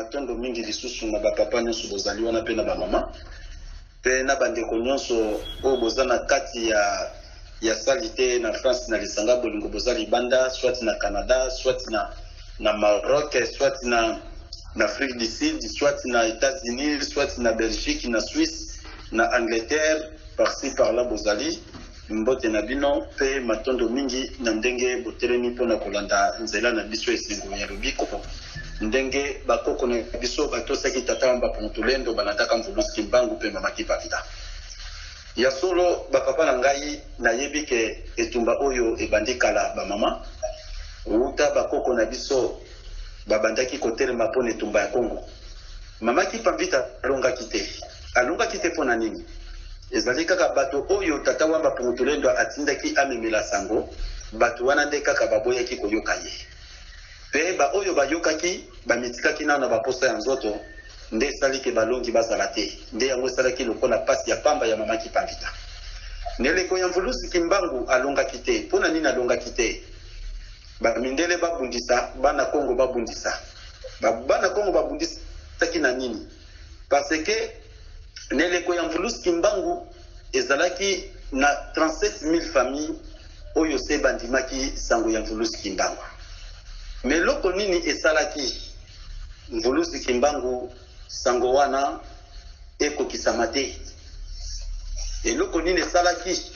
matondo mingi lisusu na bapapa nyonso bozali wana pe na bamama pe na bandeko nyonso oyo boza na kati ya salite na France na lisanga bolingo bozali banda soit na Canada soit na Maroc soit na Afrique du Sud soit na États-Unis soit na Belgique na Suisse na Angleterre par-ci par-là bozali mbote na bino pe matondo mingi na ndenge botelemi mpona kolanda nzela na biso esengo ya lobiko ndenge bakoko na biso batosaki tata wamba Pontolendo banataka mvulusi mbangu pe mamaki pavita ya solo bapapa na ngai nayebi ke etumba oyo ebandi kala bamama uta bakoko na biso babandaki kotelema mpona etumba ya Kongo mamaki pavita alongaki te mpona nini ezali kaka bato oyo tata wamba Pontolendo atindaki amemela sango bato wana nde kaka baboyaki koyoka ye pe ba oyo bayokaki bamitikaki na baposa ya nzoto nde esaliki balongi bazala te nde yango esalaki lokola pasi ya pamba ya mamaki pavita neleko ya mvulusi kimbangu alongaki te mpona nini alongaki te bamindele babundisa bana Kongo babundisa bana Kongo babundisaki na nini parce que neleko ya mvulusi kimbangu ezalaki na 37,000 familles oyo se bandimaki sango ya mvulusi kimbangu meloko nini esalaki mvulusi kimbangu sango wana ekokisama te eloko nini esalaki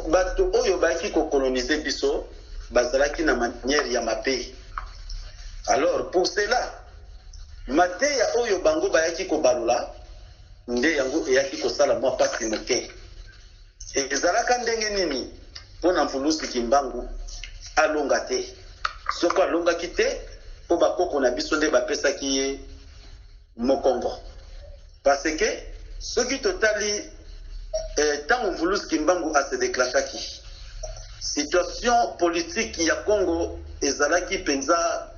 bato oyo bayaki kokolonize biso bazalaki na manière ya mabe alors pour cela mateya oyo bango bayaki kobalula nde yango eyaki kosala mwa pasi moke ezalaka ndenge nini mpona mvulusi kimbangu alonga te soko alongaki te po bakoko na biso nde bapesaki ye mokongo parce que soki totali ntango mvulusi kimbangu ase déclenchaki situation politique ya Congo ezalaki penza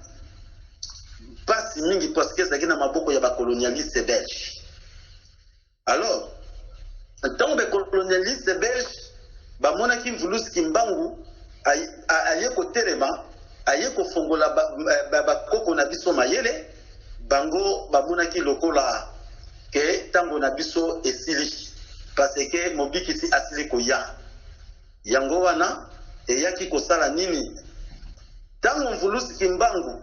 pasi mingi parce que ezalaki na maboko ya bakolonialiste belge alors ntango bakolonialiste belge bamonaki mvulusi kimbangu aye kotelema aye kofongola bakoko na biso mayele bango bamonaki lokola ke tango na biso esili parce que mobikisi asili koya yango wana eyaki kosala nini tango mvulusi kimbangu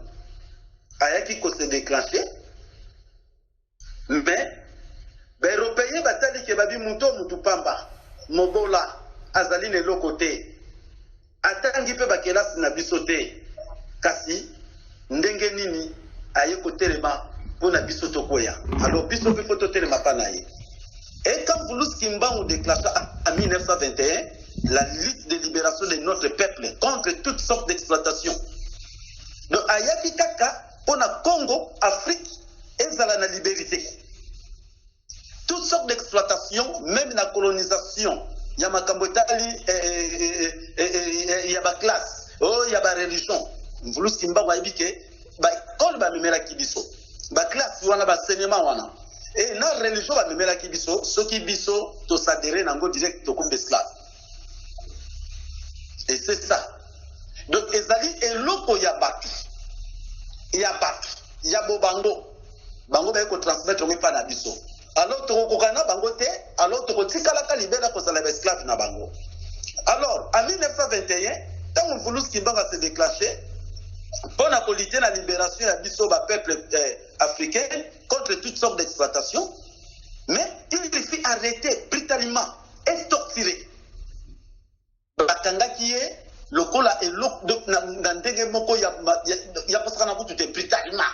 ayaki kose déclencher mais baeuropéen batali ke babi mutu pamba mobola azali leloko te atangi pe bakelasi na biso te kasi ndenge nini aye kotelema mpona biso tokoya alors biso mpe fo totelema mpa na ye et quand mvulusi kimbangu déclencha en 1921 la lutte de libération de notre peuple contre toutes sortes d'exploitation donc ayaki kaka mpona Congo Afrique ezala na liberté toutes sortes d'exploitation même na colonisation ya makambo etali ya baklasse ya bareligion mvulusi kimbangu ayebi ke baekole bamemelaki biso baklasse wana baenseignement wana et na religion bamemelaki biso soki biso tosadere nango direct tokombe esclave et c'est ça donc ezali eloko ya bato ya bobango bango baye kotransmettre ngo mpa na biso alors tokokoka na bango te alors tokotikalaka libela kozala baesclave na bango alors en 1921 ntango mvulusi kimbangu ase déclenché mpona kolite na libération ya biso bapeuple africain contre toutes sortes d'exploitation mais il fut arrêté brutalement et torturé bakangaki ye lokola na ndenge moko ya kosaka na kutu te brutalement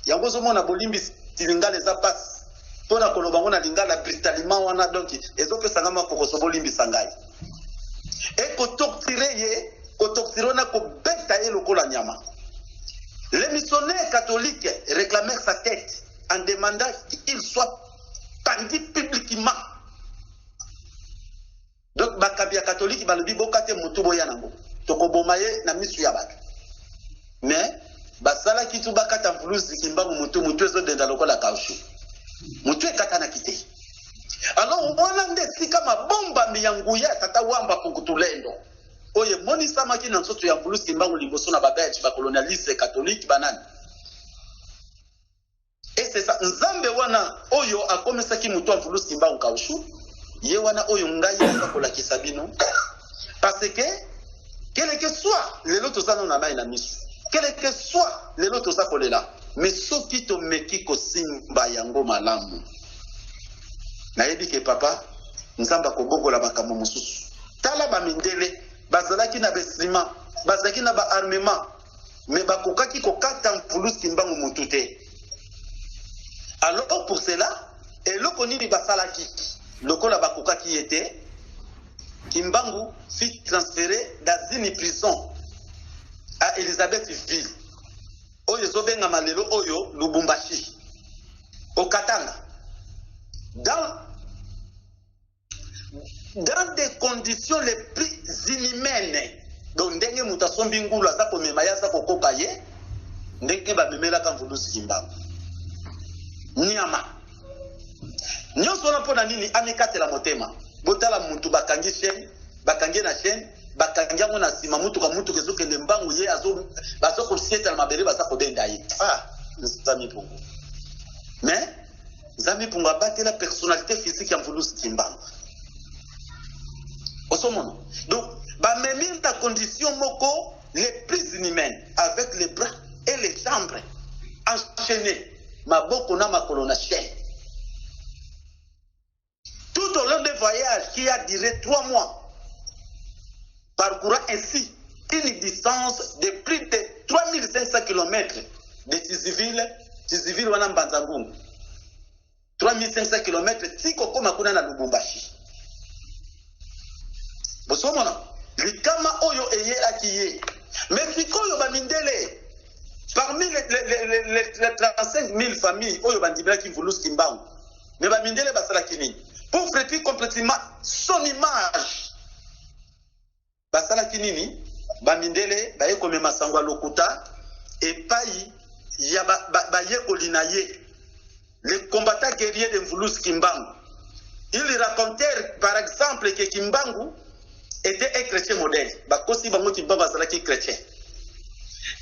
yango ozomona bolimbisi lingala eza pasi mpona koloba ngo na lingala brutalement wana donc ezopesanga makokoso bolimbisa ngai e kotorture wana kobeta ye lokola nyama. Les missionnaires catholiques réclamèrent sa tête en demandant qu'il soit pendu publiquement. Donc, bakabia catholique, balobi bokate mutu boya nango. Tokobomaye na misu ya bato. Mais, basala kitu bakata mvulusi kimbangu mutu ezo denda lokola kaushu. Mutu ekata na kite. Alors, wana nde sika mabomba miyanguya tata wamba Pontolendo. Oye moni samaki na nsoto ya mvulusi kimbangu liboso na babelge bakolonialiste catholique banani nzambe wana oyo akomesaki mutu avulusi kimbangu kaushu ye wana oyo ngai akolakisa bino parce que quel que soit lelo tozana na mai na misu quel que soit lelo toza kolela mais soki tomeki kosimba yango malamu nayebi ke papa nzambe akobokola makambo mosusu tala bamindele bazalaki na bainstrument bazalaki na baarmement mais bakokaki kokata mvulusi kimbangu mutu te. Alors pour cela eloko nini basalaki lokola bakokaki ete Kimbangu fut transféré dans une prison à Elisabethville. Oyo zobenga malelo oyo Lubumbashi. Au Katanga. Dans des conditions les plus inhumaines. Donc ndenge mutasombi ngulu aza komema ya za kokoka ye ndenge bamemela ka mvulusi Kimbangu. Nyama. Nyonso na pona nini amikatela motema. Botala muntu bakangi chaîne, bakangi na chaîne, bakangi ngo na sima mutu ka mutu kezo kende mbangu ye azo bazo ko sieta na mabere baza ko benda ye. Ah, nzami pungu. Mais nzami pungu abatela la personnalité physique ya mvulusi Kimbangu. Osomono. Donc, ba même ta condition moko les plus inhumaines avec les bras et les jambes enchaînés, maboko na makolo na chaîne. Tout au long des voyages qui a duré 3 mois, parcourant ainsi une distance de plus de 3500 km de Tiziville wana Mbanzangungu. 3500 km tiko koma kuna na Lubumbashi. Bosomona, likama oyo eyelaki ye. Mais sikoyo bamindele, parmi les 35 000 familles oyo bandibelaki mvulusi Kimbangu, mais bamindele basalaki nini? Pour frétir complètement son image. Basala kinini, bamindele, baye kome masangwa lokuta, et payi, ya baye olinaye, les combattants guerriers de Mvulusi Kimbangu. Ils racontèrent par exemple que Kimbangu était un chrétien modèle. Bakosi bango Kimbangu basala ki chrétien.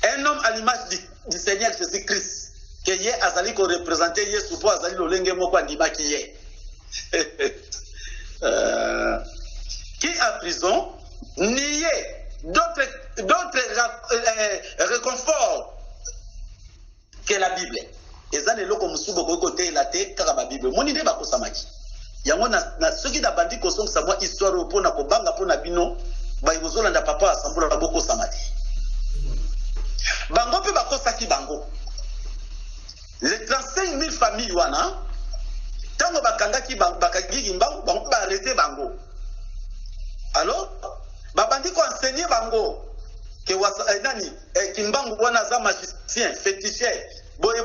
Un homme à l'image du Seigneur Jésus-Christ, que ye azali ko représenter Yesu po azali lolenge moko andima ki ye. Qui à prison niait d'autres réconforts que la Bible. Et ça, les locaux musubo côté la tête car la Bible. Mon idée va ko samaki. Yango na soki da bandi ko song samwa histoire po na ko banga po na bino ba ibozola nda papa asambula boko samati. Bango pe bako saki bango. Les 35 000 familles wana tango bakangaki bakangi Kimbangu bango ba arrêter bango. Alors babandi ko enseigner bango que nani Kimbangu wana za magicien féticheur boye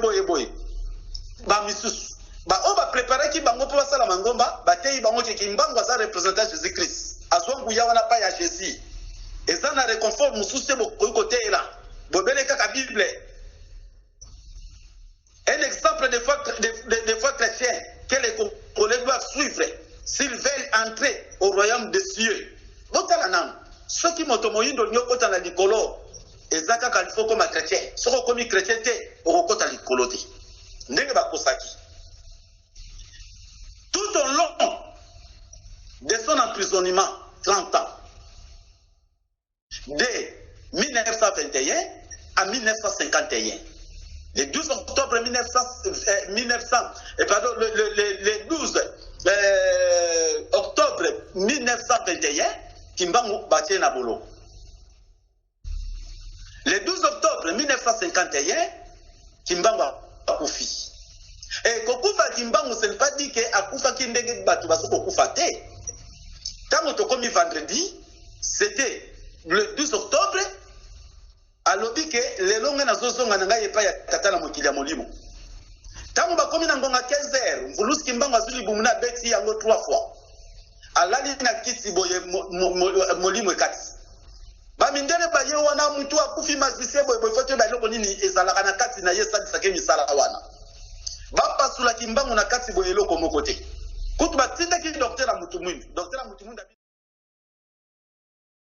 ba misusu ba o ba préparer ki bango pour basala mangomba batei bango ke Kimbangu za représenter Jésus-Christ azongu ya wana pa ya Jésus et ça na réconfort mususu bo côté là bobele kaka Bible. Un exemple de foi chrétien que les Congolais doivent suivre s'ils veulent entrer au royaume des cieux. Botalanam, ceux qui motomoyindo nyokota na likolo, ezaka kalifo comme chrétien. Soko komi chrétien te, okota likolo te. Ndenge bakosaki. Tout au long de son emprisonnement, 30 ans, de 1921 à 1951. Le 12 octobre le 12 octobre 1921, Kimbangu batie na bolo. Le 12 octobre 1951, Kimbangu akufi. Et kokufa Kimbangu, ce n'est pas dit que akufa kindenge batu basoko kufa te. Tango tokomi vendredi, c'était le 12 octobre. Alobi ke lelonga na zozonga na ngai epa ya tata na mokili ya molimo. Tango bakomi na ngonga 15h, Mvulusi Kimbangu azuli bumuna beti yango 3 fois. Alali na kiti boye molimo ekati. Bamindele baye wana mutu akufi mazise boye foto ba loko nini ezalaka na kati na yesa disake misala wana. Bapasula Kimbangu na kati boye loko moko te. Kutu batinda ki docteur Mutumwindu. Docteur Mutumwindu